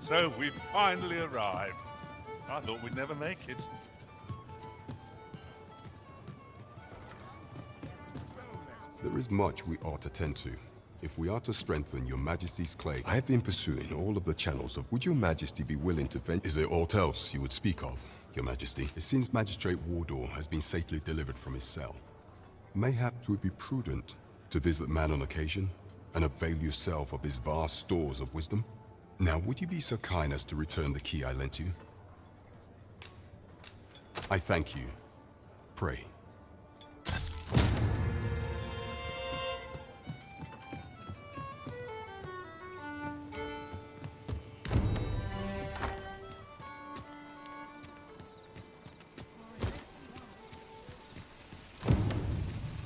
So we've finally arrived. I thought we'd never make it. There is much we ought to tend to. If we are to strengthen your majesty's claim, I have been pursuing all of the channels of would your majesty be willing to venture? Is there aught else you would speak of, your majesty? It seems Magistrate Wardor has been safely delivered from his cell. Mayhap it would be prudent to visit man on occasion and avail yourself of his vast stores of wisdom. Now, would you be so kind as to return the key I lent you? I thank you. Pray.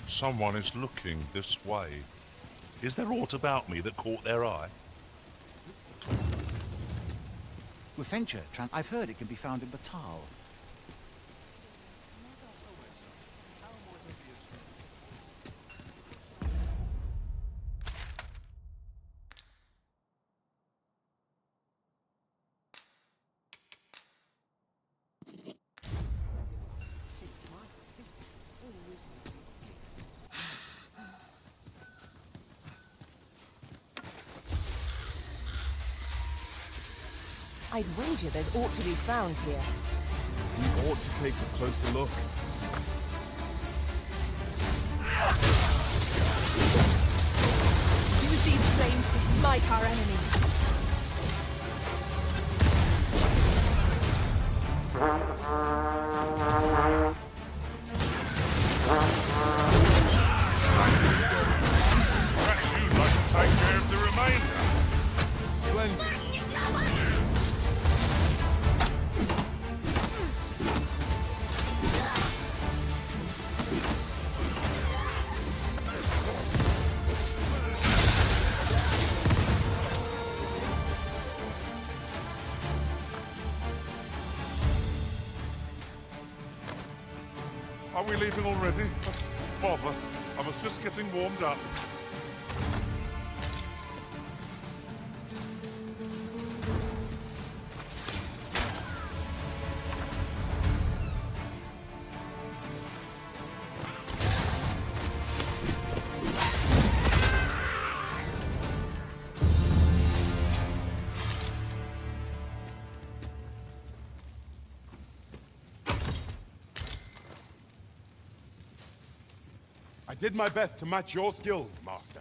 Someone is looking this way. Is there aught about me that caught their eye? With I've heard it can be found in Batal. I'd wager there's aught to be found here. We ought to take a closer look. Use these flames to smite our enemies. Perhaps you'd like to take care of the remainder. Splendid. Are we leaving already? Bother. I was just getting warmed up. I did my best to match your skill, Master.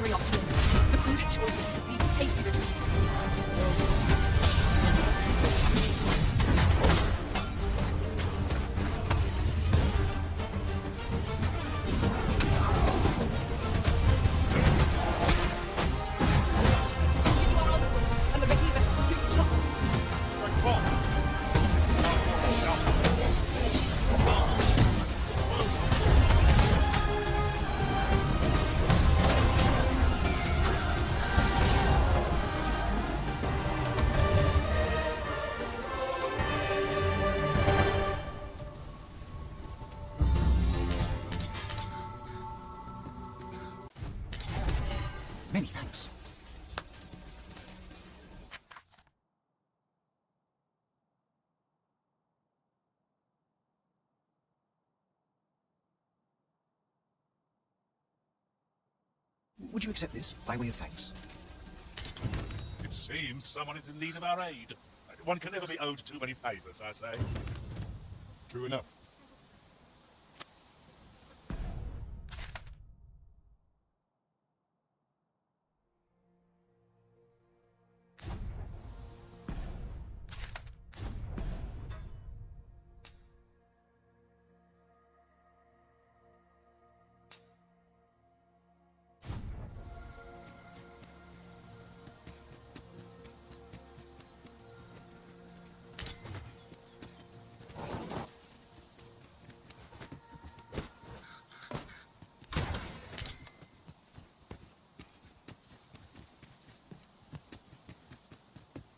curiosity. The prudent choice would be to beat a hasty retreat. Continue our onslaught, and the behemoth will soon topple. Strike fast. Many thanks. Would you accept this by way of thanks? It seems someone is in need of our aid. One can never be owed too many favors, I say. True enough.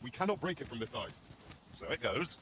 We cannot break it from this side. So it goes.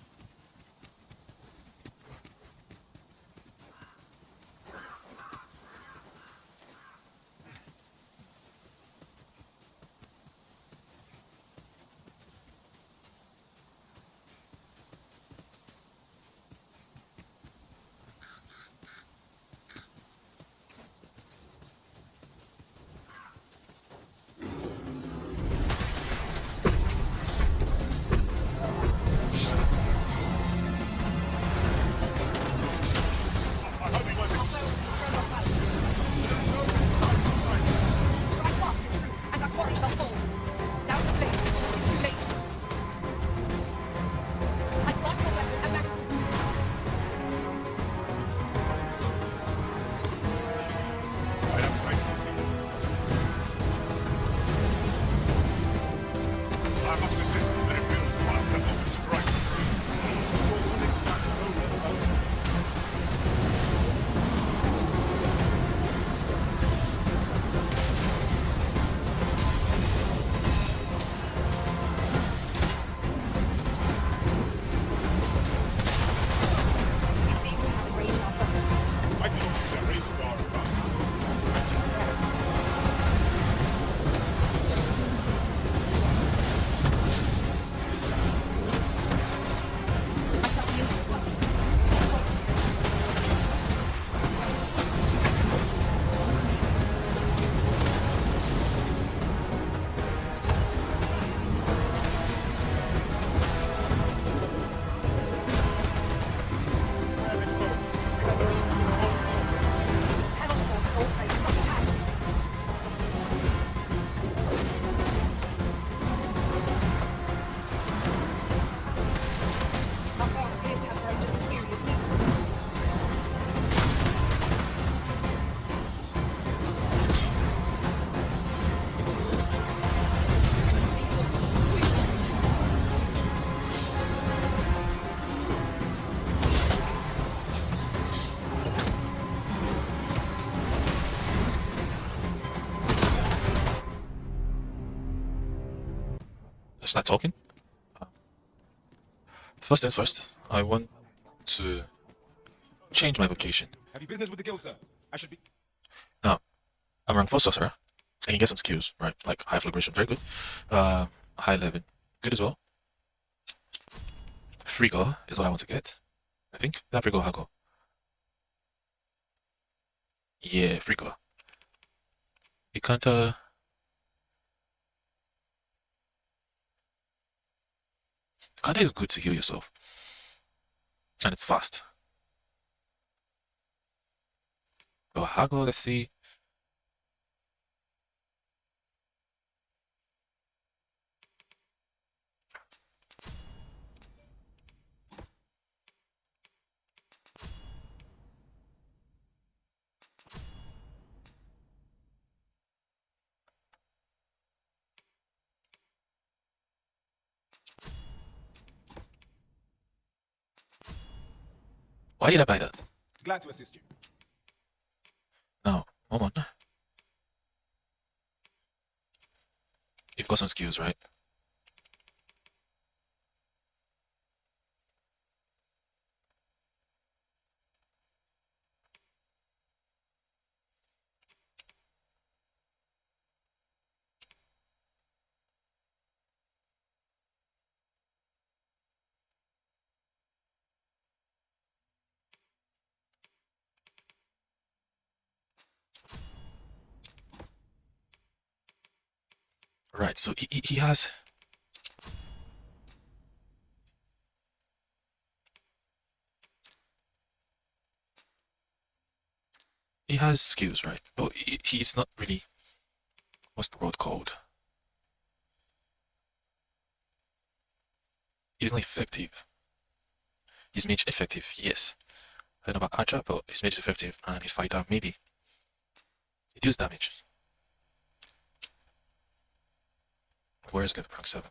Start talking. First things first, I want to change my vocation. Have you business with the guild, sir? I should be... Now, I'm rank 4 sorcerer. I can get some skills, right? Like high flagration, very good. High level, good as well. Frigor is what I want to get. I think that Frigor Hago. Yeah, Frigor. Ikanta. Ikanta is good to heal yourself. And it's fast. Oh, Hago, let's see. Why did I buy that? Glad to assist you. No, moment. You've got some skills, right? Right, so he has... He has skills, right? But he's not really... What's the word called? He's not effective. His mage effective, yes. I don't know about Archer, but his mage is effective, and his fighter maybe. He deals damage. Where is it? Rank 7.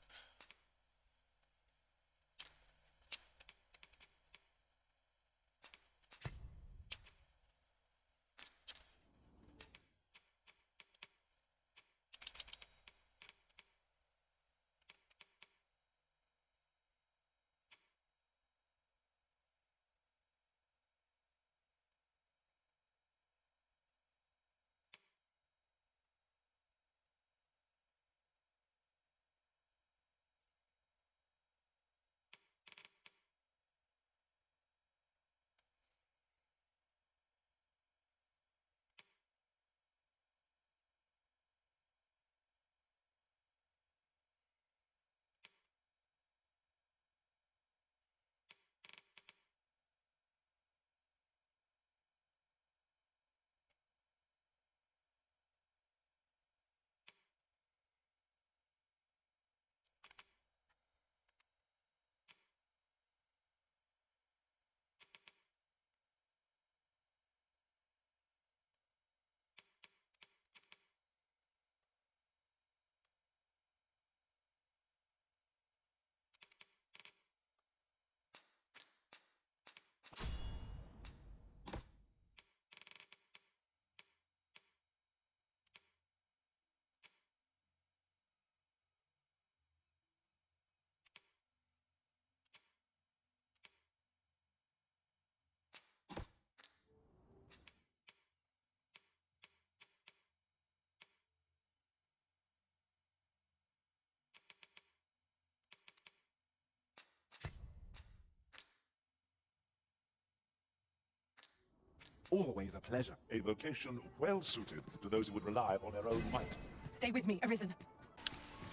Always a pleasure. A vocation well suited to those who would rely upon their own might. Stay with me, Arisen.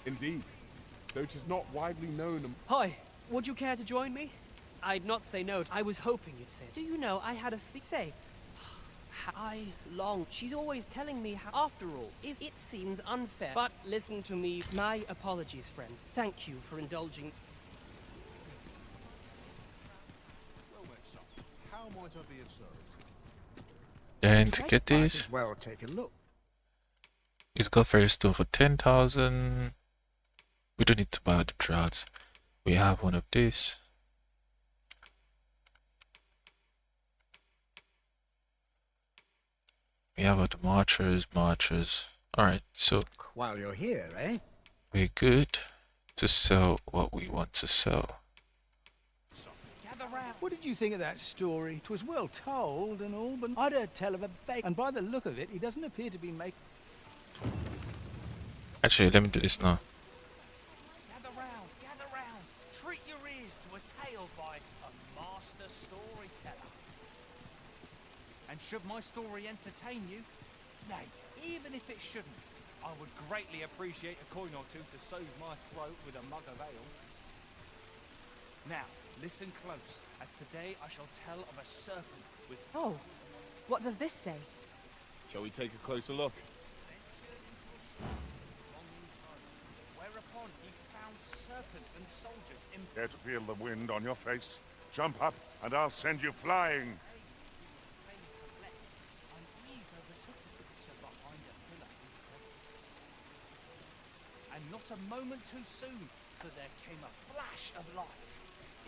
Indeed. Though it is not widely known. Hi, would you care to join me? I'd not say no. I was hoping you'd say. Do you know I had a say? I long. She's always telling me how. After all, if it seems unfair. But listen to me. My apologies, friend. Thank you for indulging. Well met, son. How might I be of service? And to get this, Well, take a look. he's got Firestone for 10,000. We don't need to buy the droughts. We have one of this. We have the marchers. Alright, so While you're here, eh? we're good to sell what we want to sell. What did you think of that story? 'Twas well told and all, but I'd heard tell of a bake, and by the look of it, he doesn't appear to be making. Actually, let me do this now. Gather round. Treat your ears to a tale by a master storyteller. And should my story entertain you, nay, even if it shouldn't, I would greatly appreciate a coin or two to soothe my throat with a mug of ale. Now, listen close, as today I shall tell of a serpent with... Oh, what does this say? Shall we take a closer look? Whereupon he found serpent and soldiers in... Care to feel the wind on your face? Jump up, and I'll send you flying. And not a moment too soon, for there came a flash of light.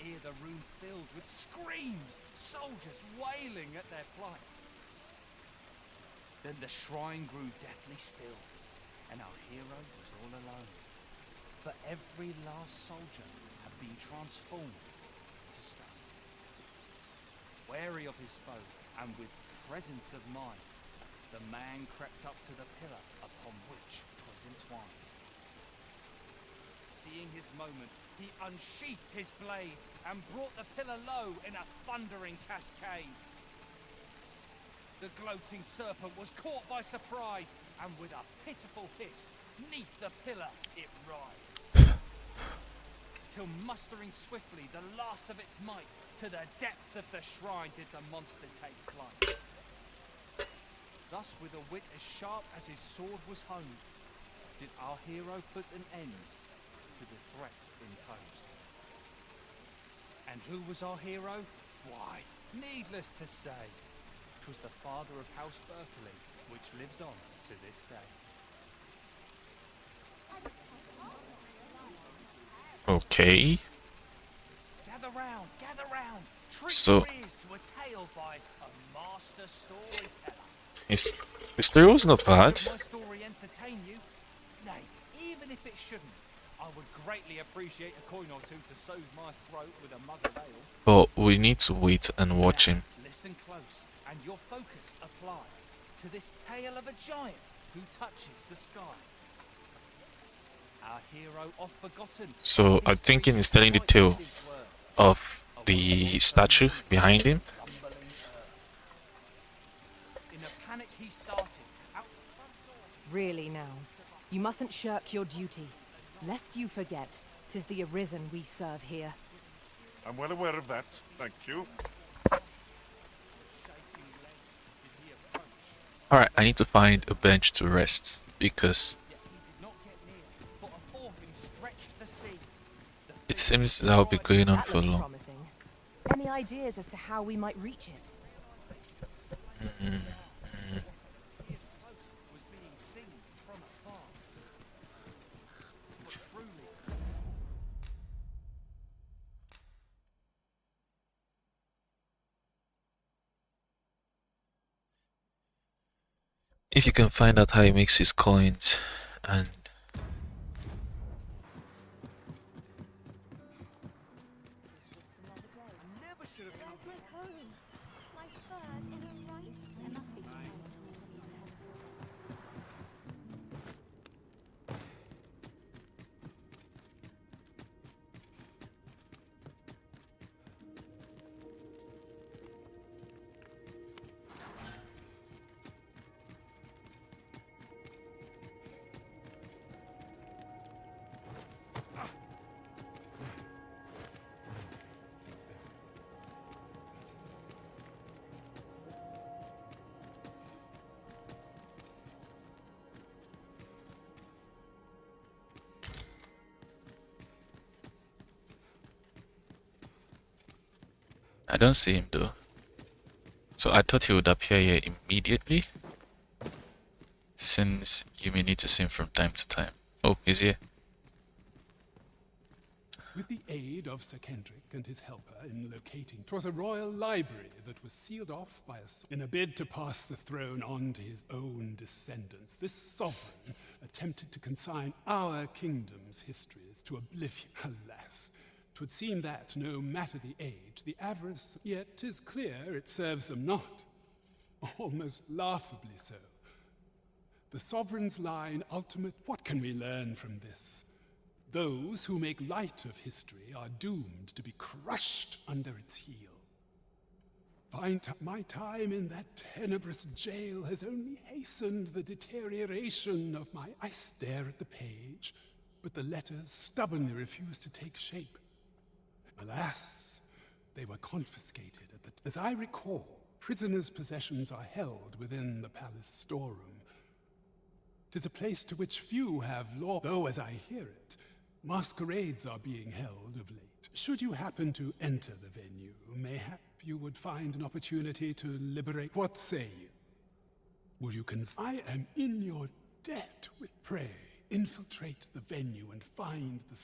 ere the room filled with screams, soldiers wailing at their plight. Then the shrine grew deathly still, and our hero was all alone. For every last soldier had been transformed to stone. Wary of his foe, and with presence of mind, the man crept up to the pillar upon which 'twas entwined. Seeing his moment, he unsheathed his blade and brought the pillar low in a thundering cascade. The gloating serpent was caught by surprise, and with a pitiful hiss, 'neath the pillar it writhed. Till mustering swiftly the last of its might, to the depths of the shrine did the monster take flight. Thus, with a wit as sharp as his sword was honed, did our hero put an end to the threat imposed. And who was our hero? Why, needless to say, 'twas the father of House Berkeley, which lives on to this day. Okay. Gather round, treat So- your ears to a tale by a master storyteller. His story was not bad. Should my story entertain you? Nay, even if it shouldn't, I would greatly appreciate a coin or two to soothe my throat with a mug of ale. But we need to wait and watch him. Listen close, and your focus apply to this tale of a giant who touches the sky. Our hero oft forgotten. So I'm thinking he's telling the tale of the statue behind him. In a panic he started. Out the front door. Really now, you mustn't shirk your duty, lest you forget 'tis the Arisen we serve here. I'm well aware of that, thank you. Shaking legs did he approach, Alright, I need to find a bench to rest because yet he did not get near, for afore him stretched the sea. it seems that'll be going on That for looks long. promising. Any ideas as to how we might reach it? Close was being seen from afar. For truly, If you can find out how he makes his coins and never should have been. Where's my comb? My fur's in a right. There must be some kind of tools for these heads. I don't see him though. So I thought he would appear here immediately, since you may need to see him from time to time. Oh, he's here. With the aid of Sir Kendrick and his helper in locating, 'twas a royal library that was sealed off by in a bid to pass the throne on to his own descendants. This sovereign attempted to consign our kingdom's histories to oblivion. Alas, 'twould seem that, no matter the age, the avarice, yet 'tis clear it serves them not. Almost laughably so. The sovereign's line ultimate, what can we learn from this? Those who make light of history are doomed to be crushed under its heel. My time in that tenebrous jail has only hastened the deterioration of my... I stare at the page, but the letters stubbornly refuse to take shape. Alas, they were confiscated at the... As I recall, prisoners' possessions are held within the palace storeroom. 'Tis a place to which few have law, though as I hear it, masquerades are being held of late. Should you happen to enter the venue, mayhap you would find an opportunity to liberate... What say you? Would you I am in your debt with... Pray, infiltrate the venue and find the...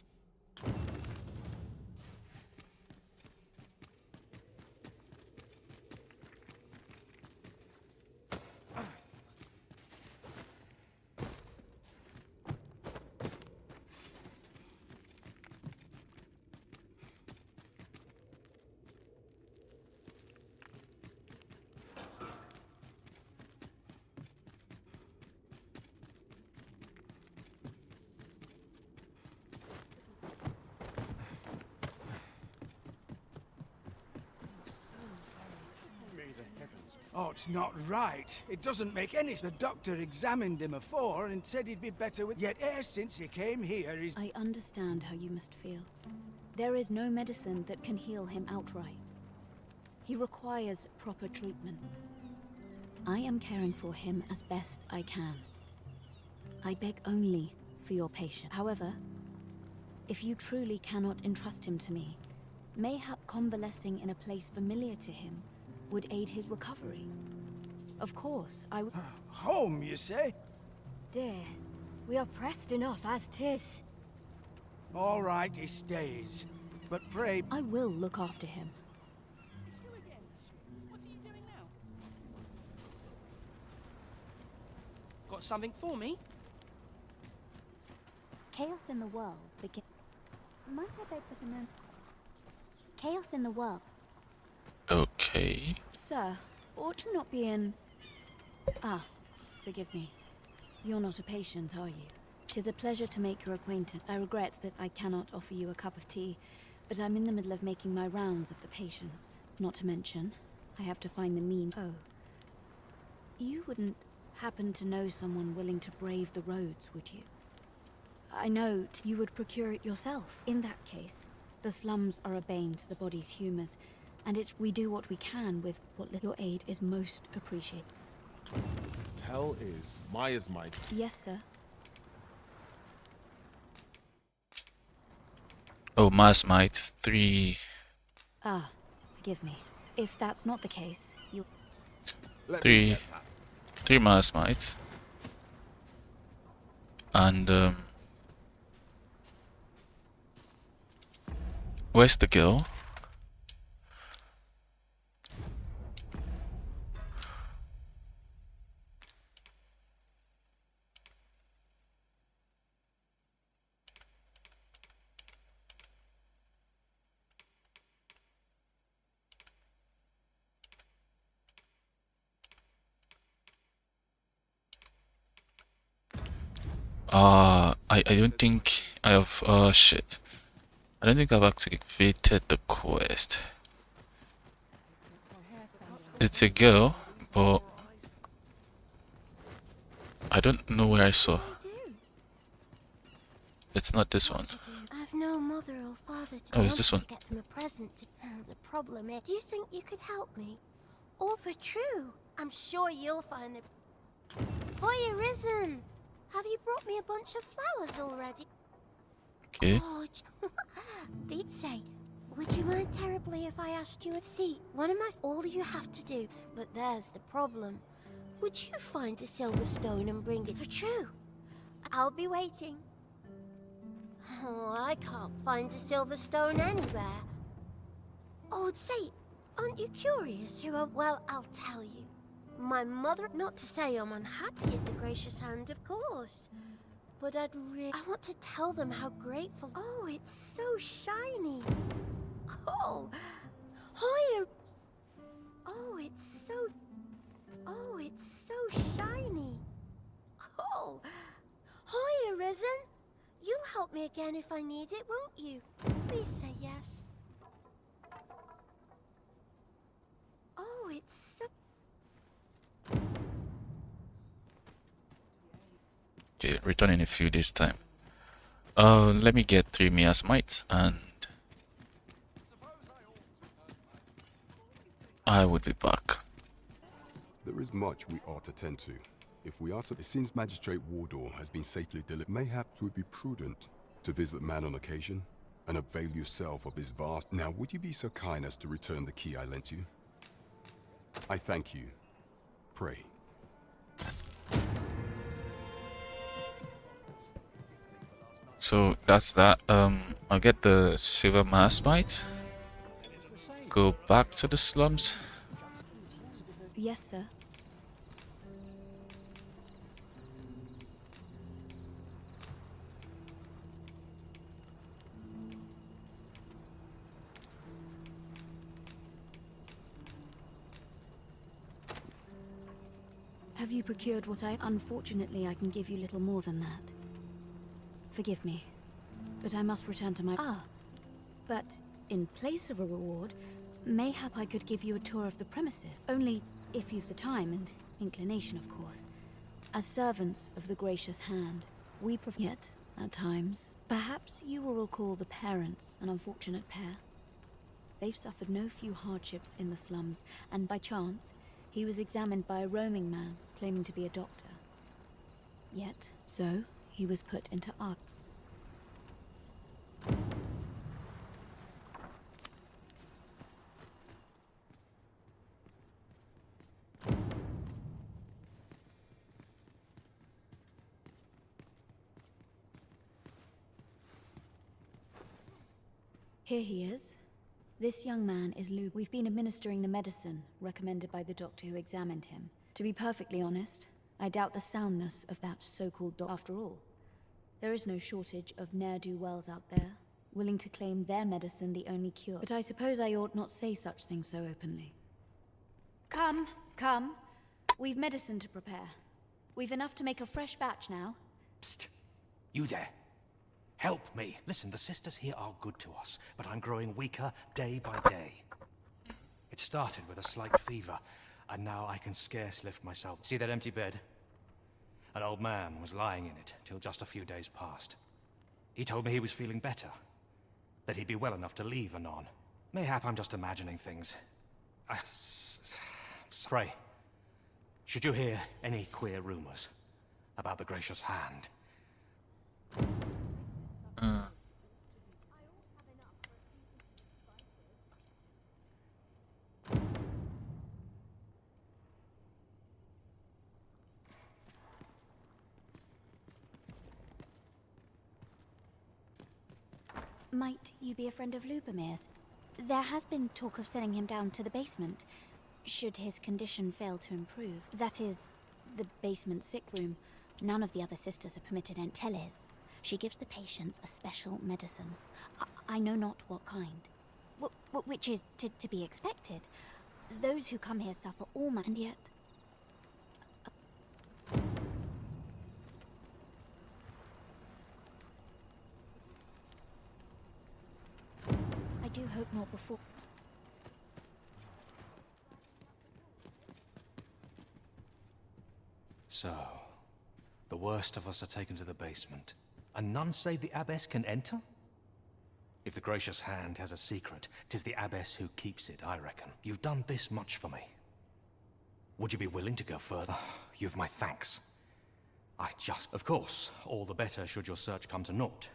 Oh, it's not right. It doesn't make any sense. The doctor examined him afore and said he'd be better with... Yet ever since he came here, he's... I understand how you must feel. There is no medicine that can heal him outright. He requires proper treatment. I am caring for him as best I can. I beg only for your patience. However, if you truly cannot entrust him to me, mayhap convalescing in a place familiar to him would aid his recovery. Of course, I would... Home, you say? Dear, we are pressed enough as 'tis. All right, he stays. But pray... I will look after him. It's you again. What are you doing now? Got something for me? Chaos in the world begin... Might I beg for some... Chaos in the world. Okay. Sir, ought you not be in... Ah, forgive me. You're not a patient, are you? 'Tis a pleasure to make your acquaintance. I regret that I cannot offer you a cup of tea, but I'm in the middle of making my rounds of the patients. Not to mention, I have to find the mean... Oh. You wouldn't happen to know someone willing to brave the roads, would you? I know you would procure it yourself. In that case, the slums are a bane to the body's humours, and we do what we can with what your aid is most appreciated. Tell is Maya's might. Yes, sir. Oh, Mass Might 3. Ah, forgive me. If that's not the case, you... Let me 3. get that. 3 Mass Might. And, where's the girl? I don't think I have, shit. I don't think I've activated the quest. It's a girl, but I don't know where I saw. It's not this one. I've no mother or father to Oh, it's this one. get them a present. The problem is, do you think you could help me? Or for true, I'm sure you'll find the... Boy, Arisen! Have you brought me a bunch of flowers already? Okay. Oh, they'd say, would you mind terribly if I asked you a seat? One of my... All you have to do, but there's the problem. Would you find a silver stone and bring it for true? I'll be waiting. Oh, I can't find a silver stone anywhere. Oh, say, aren't you curious who are... Well, I'll tell you. My mother... Not to say I'm unhappy at the gracious hand, of course. But I want to tell them how grateful... Oh, it's so shiny. Oh. Hi. Oh, it's so... Oh, it's so shiny. Oh. Hi, Arisen. You'll help me again if I need it, won't you? Please say yes. Oh, it's so... Okay, return in a few days time. Let me get 3 Mia's mites and I would be back. There is much we ought to tend to. If we are to... Since Magistrate Wardor has been safely delivered, mayhap it would be prudent to visit man on occasion and avail yourself of his vast... Now, would you be so kind as to return the key I lent you? I thank you. Pray. So that's that. I'll get the silver mass mite. Go back to the slums. Yes, sir. Have you procured what I... Unfortunately, I can give you little more than that. Forgive me, but I must return to my... Ah, but in place of a reward, mayhap I could give you a tour of the premises. Only, If you've the time and inclination, of course. As servants of the gracious hand, we yet, at times, perhaps you will recall the parents, an unfortunate pair. They've suffered no few hardships in the slums, and by chance, he was examined by a roaming man claiming to be a doctor. Yet, so, he was put into Ark. Here he is. This young man is Lou. We've been administering the medicine recommended by the doctor who examined him. To be perfectly honest, I doubt the soundness of that so-called doctor. After all, there is no shortage of ne'er-do-wells out there, willing to claim their medicine the only cure. But I suppose I ought not say such things so openly. Come, come. We've medicine to prepare. We've enough to make a fresh batch now. Psst. You there. Help me. Listen, the sisters here are good to us, but I'm growing weaker day by day. It started with a slight fever, and now I can scarce lift myself. See that empty bed? An old man was lying in it till just a few days past. He told me he was feeling better, that he'd be well enough to leave anon. Mayhap I'm just imagining things. Pray, should you hear any queer rumors about the gracious hand? Might you be a friend of Lubomir's? There has been talk of sending him down to the basement, should his condition fail to improve. That is, the basement sick room. None of the other sisters are permitted to enter. She gives the patients a special medicine. I know not what kind. Which is to be expected. Those who come here suffer all and yet... I do hope not before... So, the worst of us are taken to the basement, and none save the abbess can enter? If the gracious hand has a secret, 'tis the abbess who keeps it, I reckon. You've done this much for me. Would you be willing to go further? You've my thanks. Of course, all the better should your search come to naught.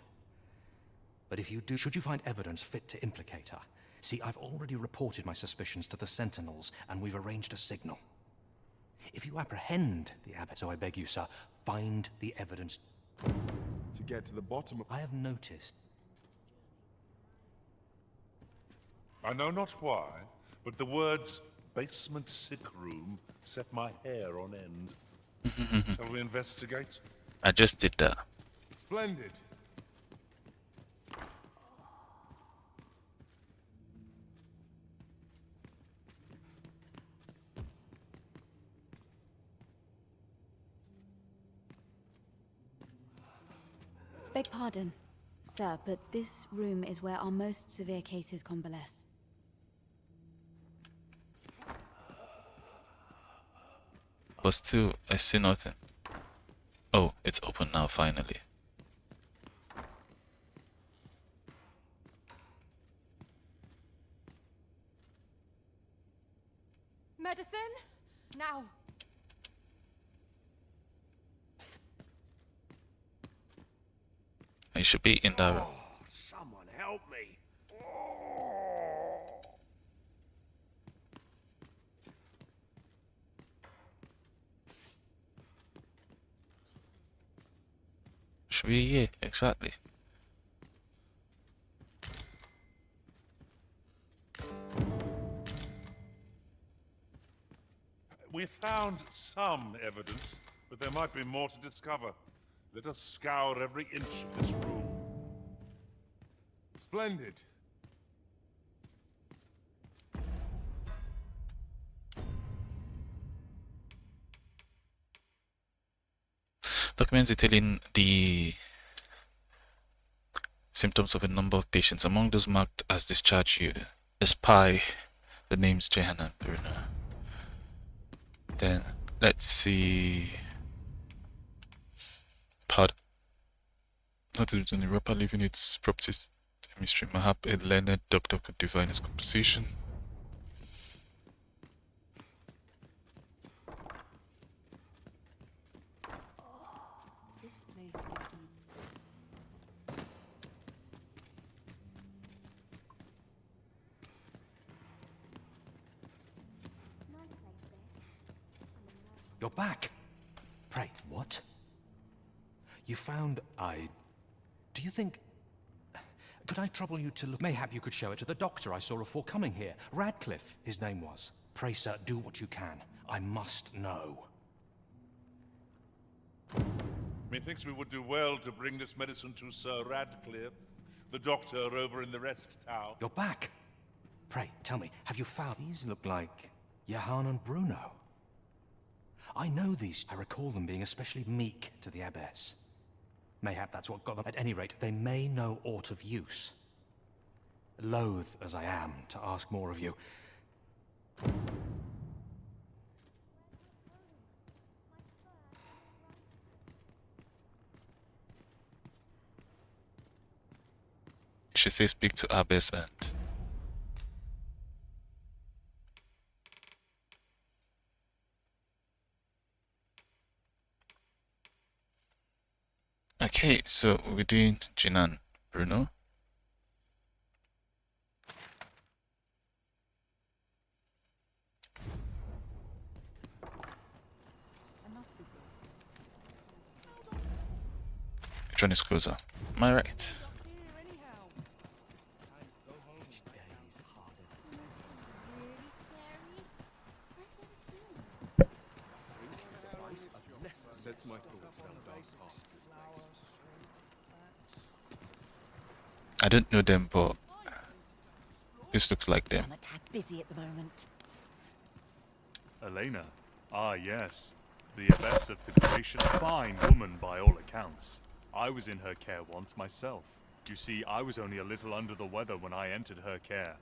But if you do, should you find evidence fit to implicate her? See, I've already reported my suspicions to the sentinels, and we've arranged a signal. If you apprehend the abbess, so I beg you, sir, find the evidence. To get to the bottom of... I have noticed. I know not why, but the words basement sick room set my hair on end. Shall we investigate? I just did that. Splendid. Beg pardon, sir, but this room is where our most severe cases convalesce. But still, I see nothing. Oh, it's open now, finally. Medicine? Now! I should be in the... Oh, someone help me. Should be here, exactly. We found some evidence, but there might be more to discover. Let us scour every inch of this room. Splendid. Documents detailing the symptoms of a number of patients. Among those marked as discharged, you espy the names Jehan and Bruno. Then let's see. Pardon. Not to return Europa, leaving its properties to mystery. Mahab, a learned doctor, could divine its composition. This place gives me... You're back! Pray, what? You found... Do you think... Could I trouble you to look... Mayhap you could show it to the doctor I saw before coming here. Radcliffe, his name was. Pray, sir, do what you can. I must know. Methinks we would do well to bring this medicine to Sir Radcliffe, the doctor over in the rest tower. You're back! Pray, tell me, have you found... These look like... Johann and Bruno. I know these. I recall them being especially meek to the abbess. Mayhap that's what got them. At any rate, they may know aught of use. Loath as I am to ask more of you. She says speak to Abbess and... Okay, so we're doing Jinan Bruno. Which one is closer? Am I right? Sets my thoughts down dark paths, this place. I don't know them, but this looks like them. I'm a tad busy at the moment. Elena? Ah, yes. The abbess of the Vocation. Fine woman by all accounts. I was in her care once myself. You see, I was only a little under the weather when I entered her care.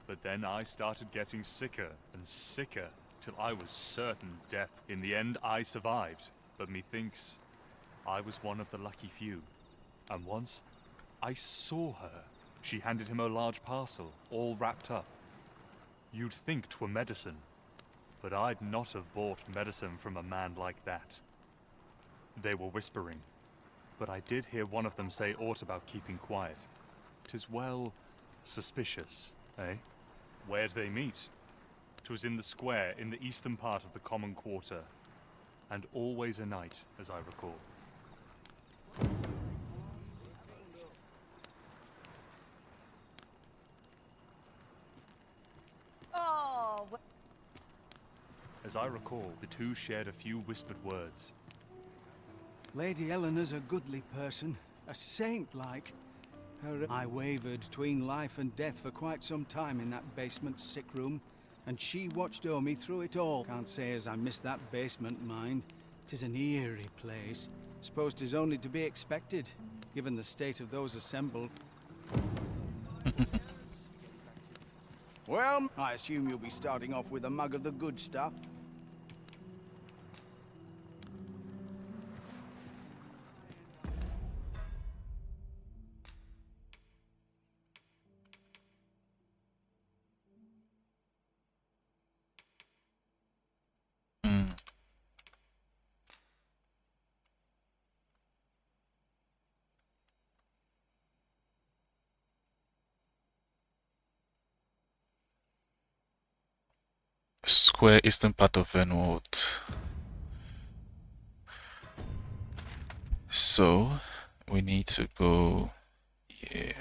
But then I started getting sicker and sicker, till I was certain death. In the end, I survived, but methinks I was one of the lucky few. And once, I saw her. She handed him a large parcel, all wrapped up. You'd think 'twere medicine, but I'd not have bought medicine from a man like that. They were whispering, but I did hear one of them say aught about keeping quiet. 'Tis well suspicious, eh? Where'd they meet? 'Twas in the square in the eastern part of the common quarter, and always a night, as I recall. Oh, As I recall, the two shared a few whispered words. Lady Eleanor's a goodly person, a saint-like. I wavered between life and death for quite some time in that basement sick room, and she watched o'er me through it all. Can't say as I missed that basement, mind. 'Tis an eerie place. Suppose 'tis only to be expected, given the state of those assembled. Well, I assume you'll be starting off with a mug of the good stuff. Square eastern part of Venwood. So we need to go here.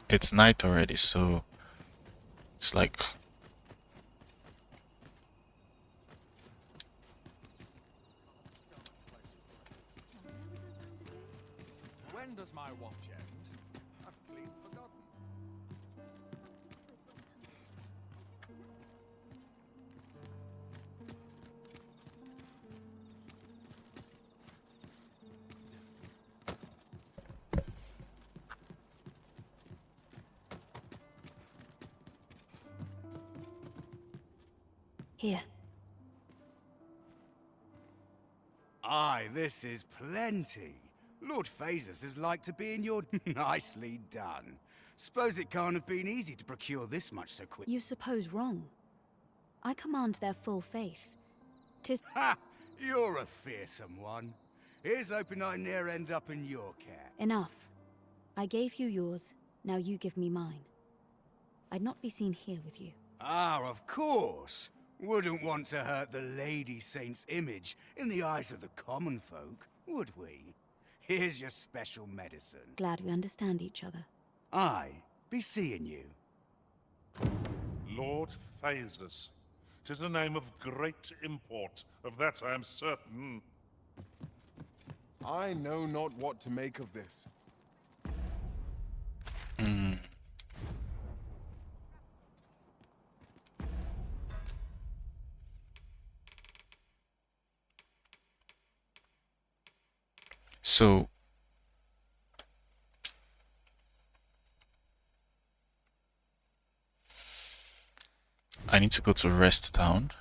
It's night already, so it's like When does my watch end? Here. Aye, this is plenty. Lord Phasus is like to be in your... Nicely done. Suppose it can't have been easy to procure this much so quick. You suppose wrong. I command their full faith. 'Tis... Ha! You're a fearsome one. Here's hoping I ne'er end up in your care. Enough. I gave you yours, now you give me mine. I'd not be seen here with you. Ah, of course. Wouldn't want to hurt the Lady Saint's image in the eyes of the common folk, would we? Here's your special medicine. Glad we understand each other. Aye, be seeing you. Lord Phasus. 'Tis a name of great import, of that I am certain. I know not what to make of this. So I need to go to Rest Town.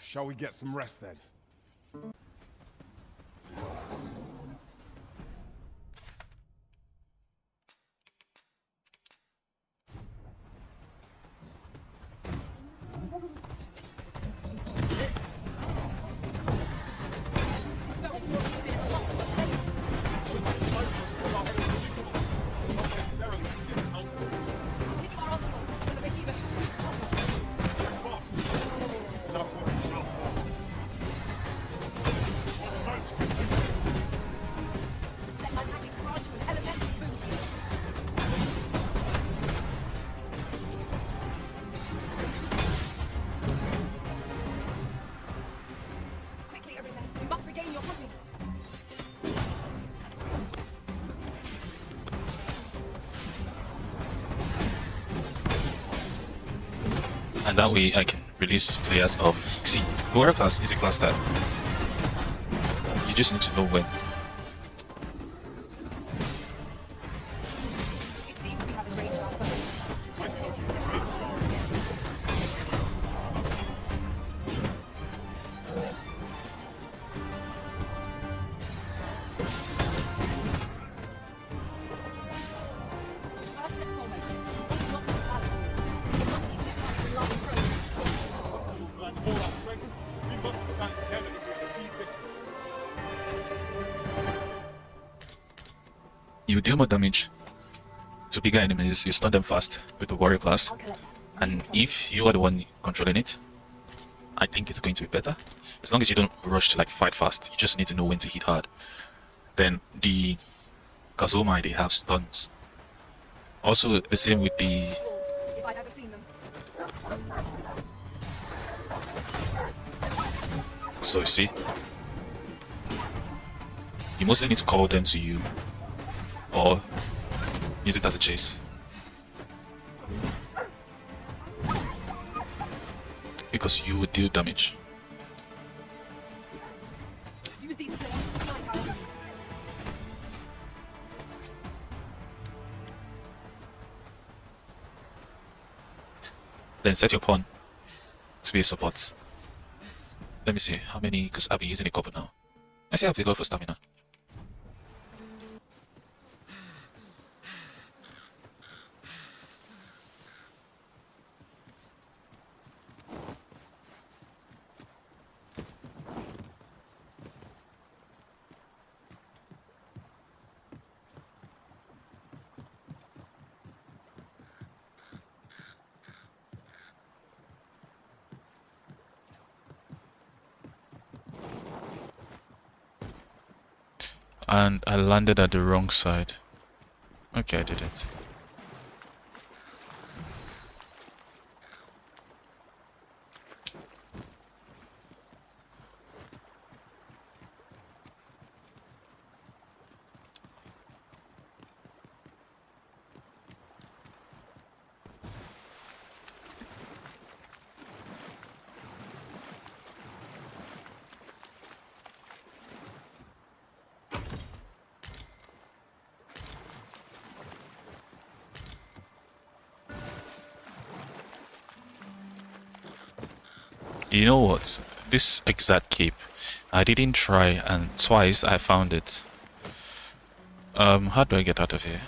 Shall we get some rest then? Quickly, Arisen. You must regain your footing. And that way I can release players of... See, Warrior class is a class that you just need to know when. It seems we have enraged our foe. First and foremost, hold not the balance. The money is set the last throw. Like all our strength, we must stand together if we are to seize victory. You deal more damage to bigger enemies, you stun them fast with the warrior class, and if you are the one controlling it, I think it's going to be better. As long as you don't rush to like fight fast, you just need to know when to hit hard. Then the Kazomai, they have stuns. Also the same with the... Wolves, if I've ever seen them. So you see, you mostly need to call them to you, or use it as a chase. Because you would deal damage. Use these flames to smite our enemies. Then set your pawn to be a support. Let me see how many, because I'll be using a couple now. I see how they go for stamina. And I landed at the wrong side. Okay, I did it. You know what? This exact cape, I didn't try, and twice I found it. How do I get out of here?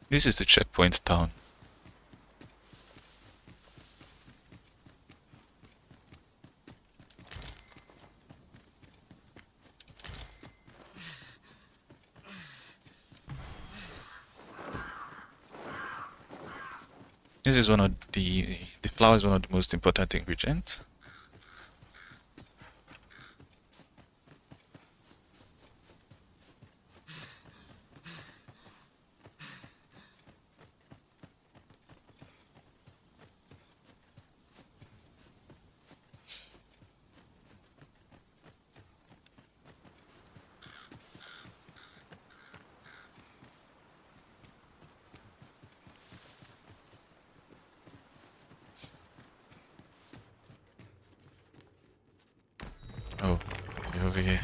This is the checkpoint town. This is one of the flour is one of the most important ingredients. Oh, you're over here.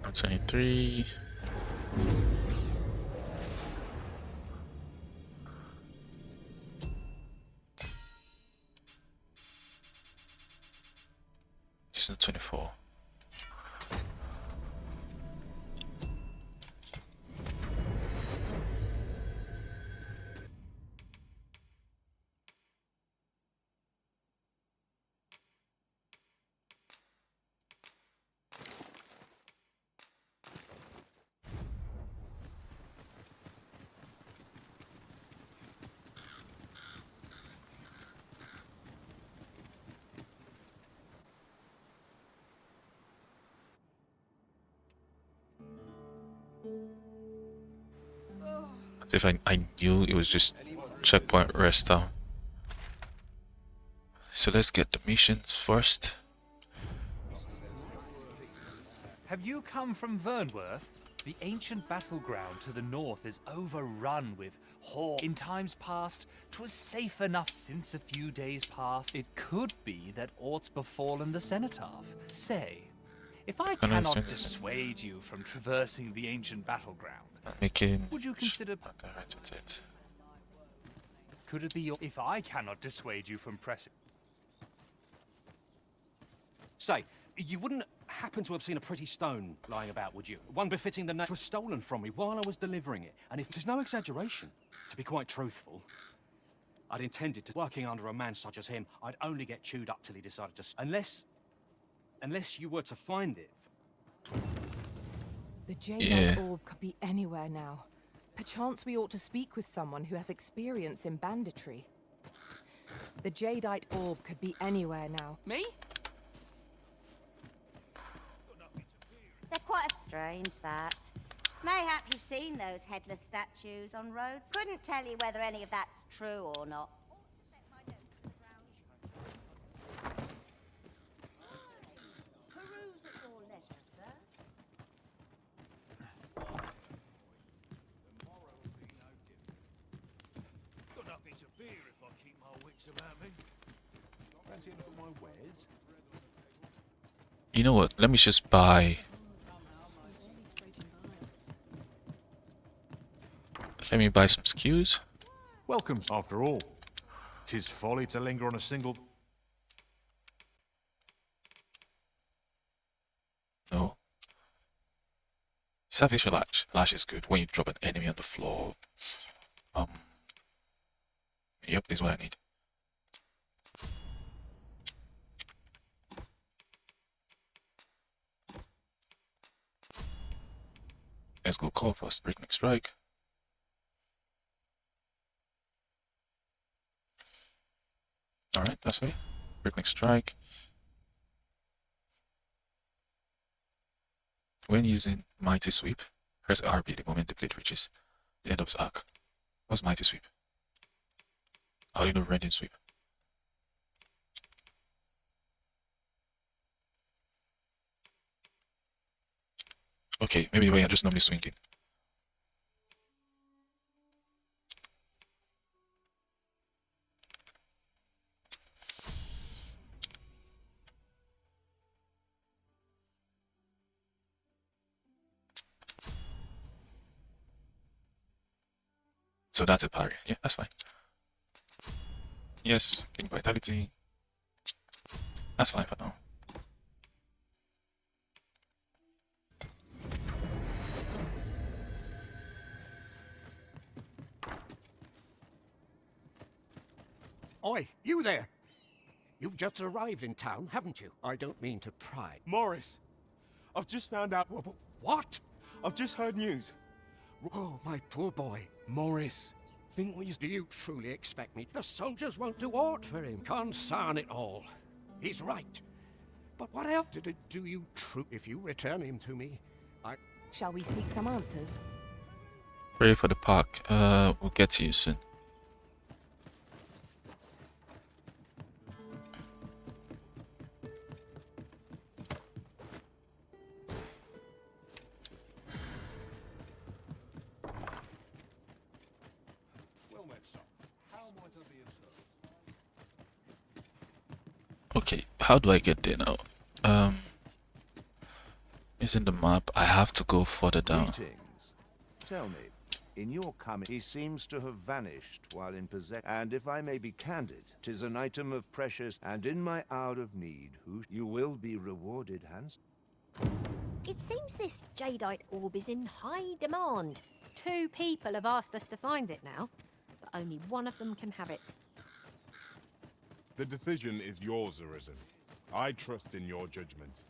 One 23. Just a 24. As if I knew it was just checkpoint rest down. So let's get the missions first. Have you come from Vernworth? The ancient battleground to the north is overrun with hordes. In times past, 'twas safe enough. Since a few days past, it could be that aught's befallen the cenotaph. Say, if I cannot dissuade you from traversing the ancient battleground, would you consider... Could it be your... If I cannot dissuade you from pressing... Say, you wouldn't happen to have seen a pretty stone lying about, would you? One befitting the name. It was stolen from me while I was delivering it. And if there's no exaggeration, to be quite truthful, I'd intended to... Working under a man such as him, I'd only get chewed up till he decided to... Unless you were to find it... The Jadeite orb could be anywhere now. Perchance we ought to speak with someone who has experience in banditry. The Jadeite orb could be anywhere now. Me? They're quite strange, that. Mayhap you've seen those headless statues on roads. Couldn't tell you whether any of that's true or not. Peruse at your leisure, sir. Got nothing to fear if I keep my wits about me. Fancy a look at my wares? You know what? Let me just buy. Let me buy some skews. Welcome, after all. 'Tis folly to linger on a single... No. Savage lash is good when you drop an enemy on the floor. Yep, this is what I need. go call first. Breakneck strike. Alright, that's fine. Breakneck strike. When using Mighty Sweep, press RB the moment the blade reaches the end of his arc. What's Mighty Sweep? How do you know Rending Sweep? Okay, maybe when you're just normally swinging. So that's a parry. Yeah, that's fine. Yes, King Vitality. That's fine for now. Oi, you there! You've just arrived in town, haven't you? I don't mean to pry. Morris, I've just found out. What? I've just heard news. Oh, my poor boy. Morris, think what you... Do you truly expect me? The soldiers won't do aught for him. Consign it all. He's right. But what else did it do you true? If you return him to me, I... Shall we seek some answers? Pray for the park. We'll get to you soon. Okay, how do I get there now? Using the map, I have to go further down. Greetings. Tell me, in your coming, he seems to have vanished while in possession. And if I may be candid, 'tis an item of precious, and in my hour of need, you will be rewarded handsomely. It seems this jadeite orb is in high demand. 2 people have asked us to find it now, but only one of them can have it. The decision is yours, Arisen. I trust in your judgment.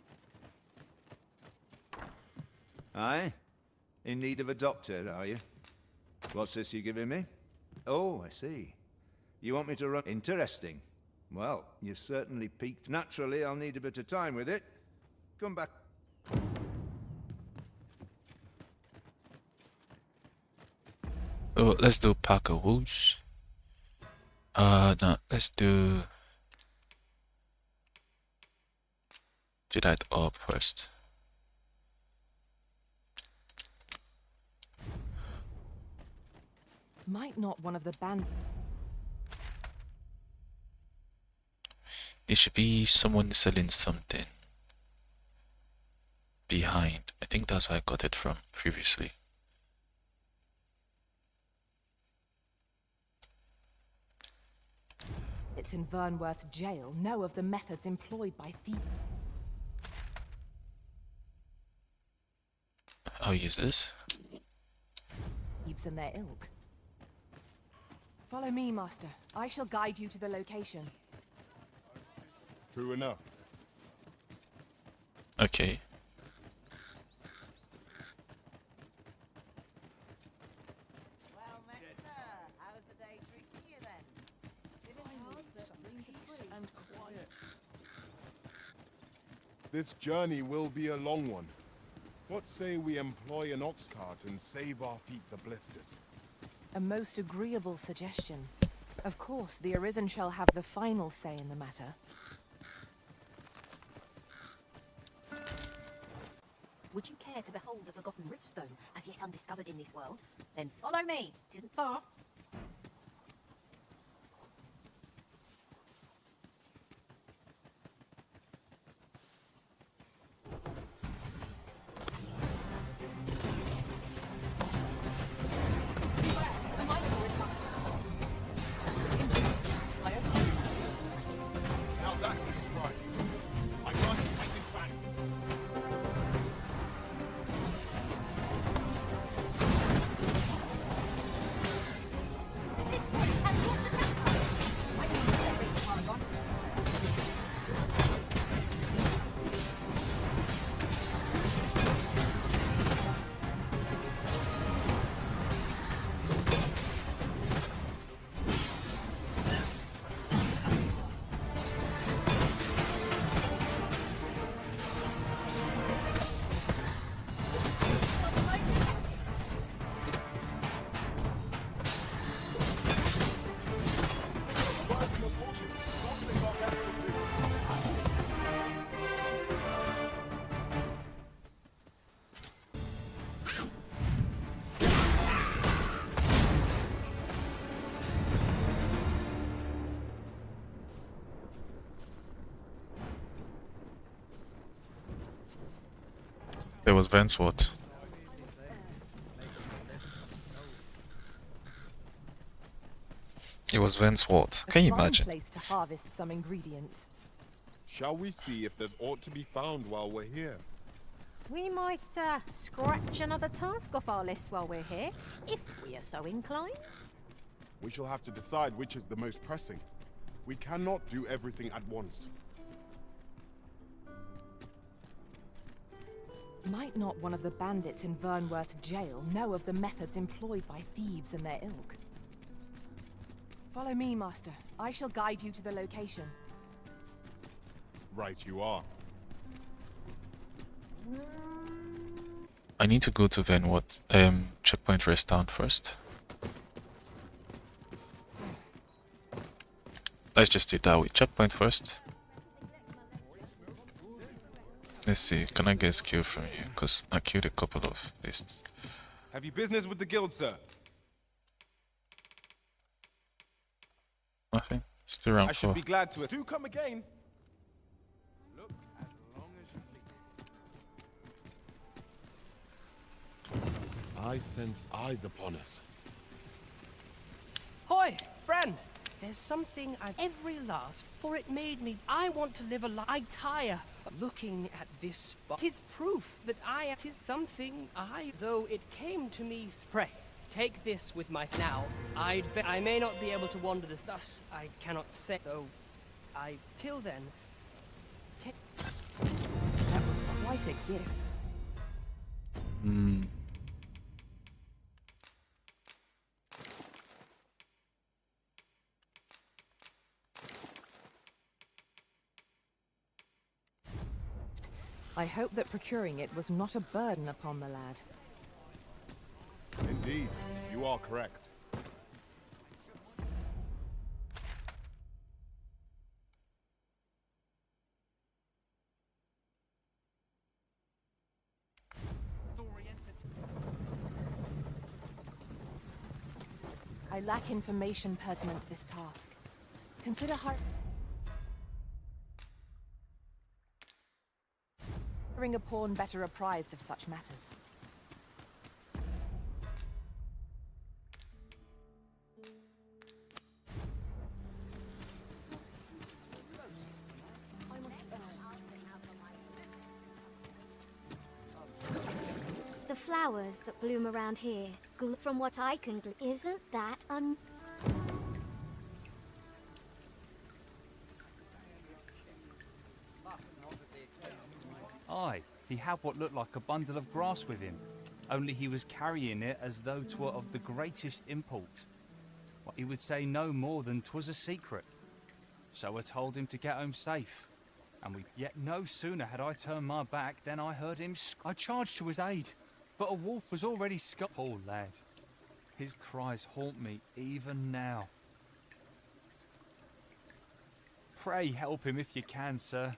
Aye? In need of a doctor, are you? What's this you're giving me? Oh, I see. You want me to run... Interesting. Well, you certainly piqued. Naturally, I'll need a bit of time with it. Come back. Oh, let's do Parker Woods. No, let's do Jadeite Orb first. Might not one of the band... There should be someone selling something behind. I think that's where I got it from previously. It's in Vernworth jail. Know of the methods employed by thieves. I'll use this. Thieves and their ilk. Follow me, Master. I shall guide you to the location. True enough. Okay. Well met, sir. How's the day treating you then? Peace and quiet. This journey will be a long one. What say we employ an ox cart and save our feet the blisters? A most agreeable suggestion. Of course, the Arisen shall have the final say in the matter. Would you care to behold a forgotten riftstone, as yet undiscovered in this world? Then follow me. 'Tisn't far. Now that is right. I can't take it back. There was Venswort. It was Venswort. Can you imagine? Place to harvest some ingredients. Shall we see if there's aught to be found while we're here? We might scratch another task off our list while we're here, if we are so inclined. We shall have to decide which is the most pressing. We cannot do everything at once. Might not one of the bandits in Vernworth jail know of the methods employed by thieves and their ilk? Follow me, Master. I shall guide you to the location. Right you are. I need to go to Vernworth checkpoint rest down first. Let's just do that with checkpoint first. Let's see, can I get a skill from you? Because I killed a couple of beasts. Have you business with the guild, sir? Nothing. Still round 4. I should be glad to. Do come again. Look as long as you I sense eyes upon us. Hoy, friend! There's something I've every last, for it made me. I want to live a life. I tire of looking at this. Tis proof that tis something though it came to me. Pray, take this with my. Now, I may not be able to wander this. Thus, I cannot say. Though, till then. That was quite a gift. Hmm. I hope that procuring it was not a burden upon the lad. Indeed, you are correct. I lack information pertinent to this task. Consider hiring a pawn better apprised of such matters. The flowers that bloom around here, from what I can isn't that Aye, he had what looked like a bundle of grass with him, only he was carrying it as though 'twere of the greatest import. But he would say no more than 'twas a secret. So I told him to get home safe, and yet no sooner had I turned my back than I heard him I charged to his aid, but a wolf was already Poor lad. His cries haunt me even now. Pray help him if you can, sir.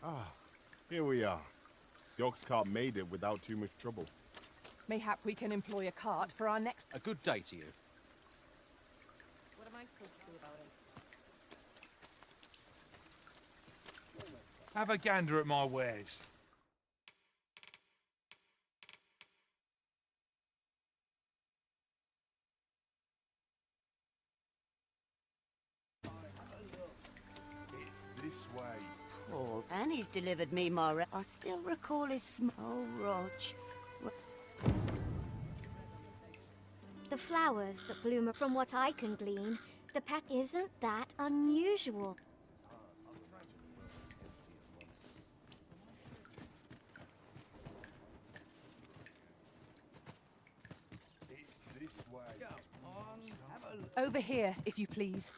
Ah, here we are. The ox cart made it without too much trouble. Mayhap we can employ a cart for our next... A good day to you. What am I supposed to do about it? Have a gander at my wares. It's this way. Oh, and he's delivered me my I still recall his smell, Rog. The flowers that bloom, from what I can glean, the pack isn't that unusual. It's this way. Over here, if you please.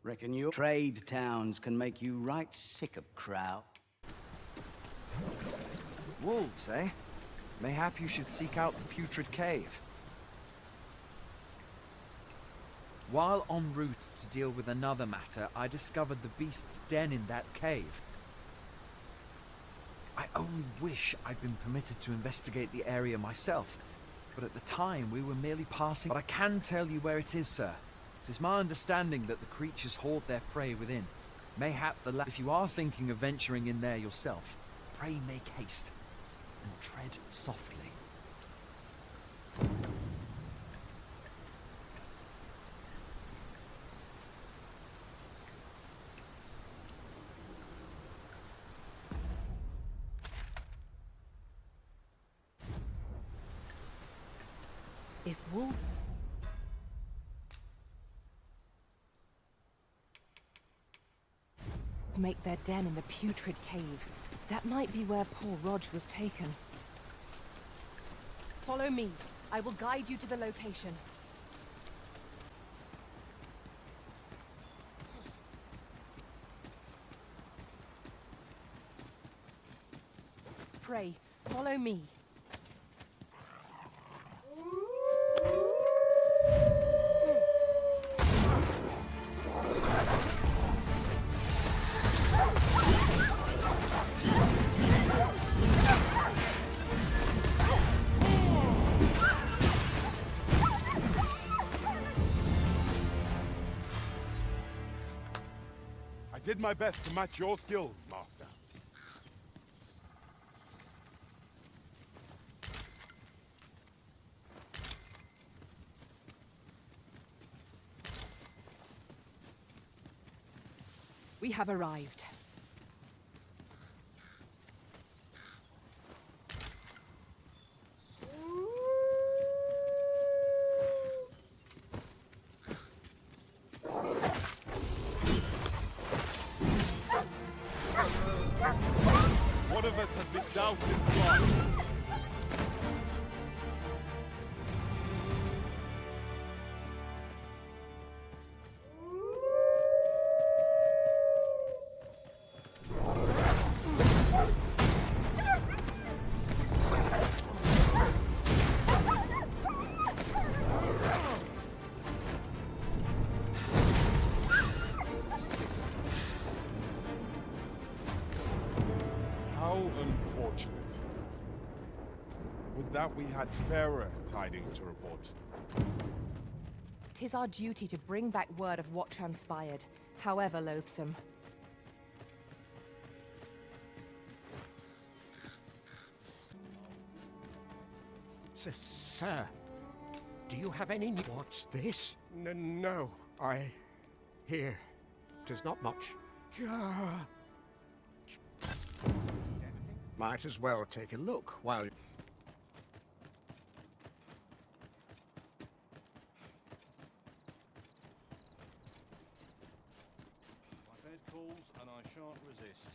Reckon your trade towns can make you right sick of crowd. Wolves, eh? Mayhap you should seek out the Putrid Cave. While en route to deal with another matter, I discovered the beast's den in that cave. I only wish I'd been permitted to investigate the area myself, but at the time we were merely passing. But I can tell you where it is, sir. 'Tis my understanding that the creatures hoard their prey within. Mayhap if you are thinking of venturing in there yourself, pray make haste and tread softly. If Wold... to make their den in the putrid cave, that might be where poor Rog was taken. Follow me. I will guide you to the location. Pray, follow me. I did my best to match your skill, Master. We have arrived. One of us has been doused in slime. How unfortunate. Would that we had fairer tidings to report. 'Tis our duty to bring back word of what transpired, however loathsome. Sir, do you have any news? What's this? No, I hear. 'Tis not much. Might as well take a look while... My bed calls, and I shan't resist.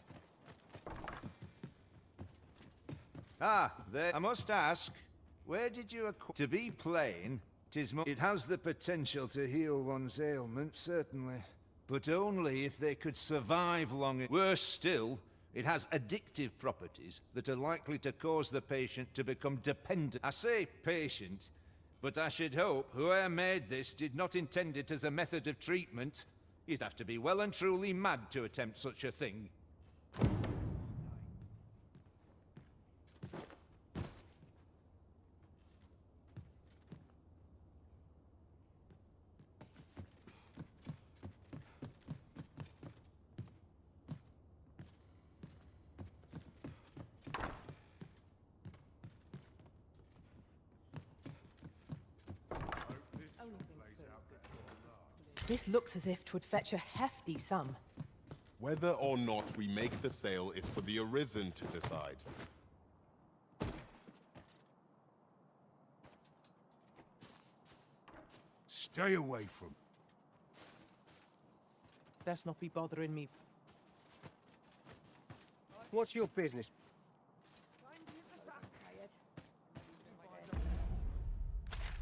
Ah, there. I must ask, where did you acquire... To be plain, it has the potential to heal one's ailment, certainly. But only if they could survive long... Worse still, it has addictive properties that are likely to cause the patient to become dependent. I say patient, but I should hope whoever made this did not intend it as a method of treatment. You'd have to be well and truly mad to attempt such a thing. This looks as if 'twould fetch a hefty sum. Whether or not we make the sale is for the Arisen to decide. Stay away from... Best not be bothering me. What's your business?